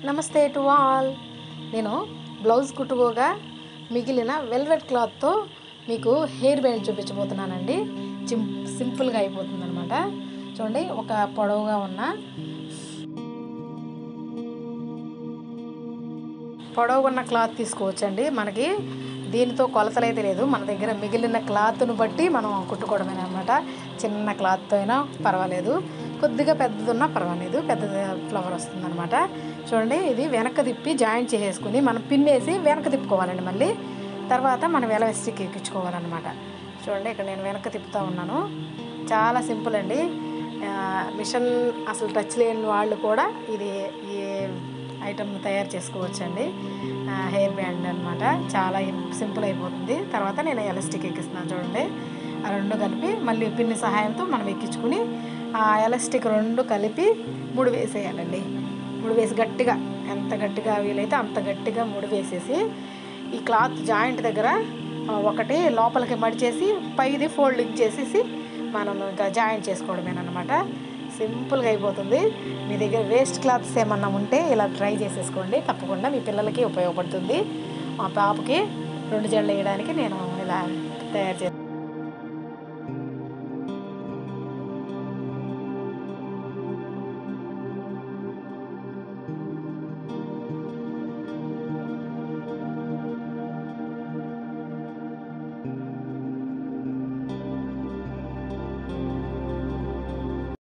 నమస్తే to all. నేను blouse కుట్టుకోగా మిగిలిన వెల్వెట్ క్లాత్తో మీకు హెయిర్ బ్యాండ్ చూపించబోతున్నానండి. సింపుల్గా అయిపోతుంది అనమాట. చూడండి, ఒక పొడవుగా ఉన్న క్లాత్ తీసుకోవచ్చండి. మనకి దీనితో కొలతలు అయితే లేదు, మన దగ్గర మిగిలిన క్లాత్ను బట్టి మనం కుట్టుకోవడమే అనమాట. చిన్న క్లాత్తో అయినా పర్వాలేదు, కొద్దిగా పెద్దదున్నా పర్వాలేదు, పెద్ద ఫ్లవర్ వస్తుంది అనమాట. చూడండి, ఇది వెనక్కి తిప్పి జాయింట్ చేసేసుకుని మనం పిన్ వేసి వెనక్కి తిప్పుకోవాలండి. మళ్ళీ తర్వాత మనం ఎలాస్టిక్ ఎక్కించుకోవాలన్నమాట. చూడండి, ఇక్కడ నేను వెనక్కి తిప్పుతూ ఉన్నాను. చాలా సింపుల్ అండి. మిషన్ అసలు టచ్ లేని వాళ్ళు కూడా ఈ ఐటమ్ తయారు చేసుకోవచ్చండి. హెయిర్ బ్యాండ్ అనమాట. చాలా సింపుల్ అయిపోతుంది. తర్వాత నేను ఎలాస్టిక్ ఎక్కిస్తున్నాను. చూడండి, ఆ రెండు కలిపి మళ్ళీ పిన్ని సహాయంతో మనం ఎక్కించుకుని ఆ ఎలాస్టిక్ రెండు కలిపి ముడి వేసేయాలండి. ముడి వేసి గట్టిగా, ఎంత గట్టిగా వీలైతే అంత గట్టిగా ముడి వేసేసి ఈ క్లాత్ జాయింట్ దగ్గర ఒకటి లోపలికి మడిచేసి పైది ఫోల్డింగ్ చేసేసి మనం ఇంకా జాయింట్ చేసుకోవడమేనమాట. సింపుల్గా అయిపోతుంది. మీ దగ్గర వేస్ట్ క్లాత్స్ ఏమన్నా ఉంటే ఇలా ట్రై చేసేసుకోండి, తప్పకుండా మీ పిల్లలకి ఉపయోగపడుతుంది. మా పాపకి 2 జడలు వేయడానికి నేను ఇలా తయారు చేస్తాను.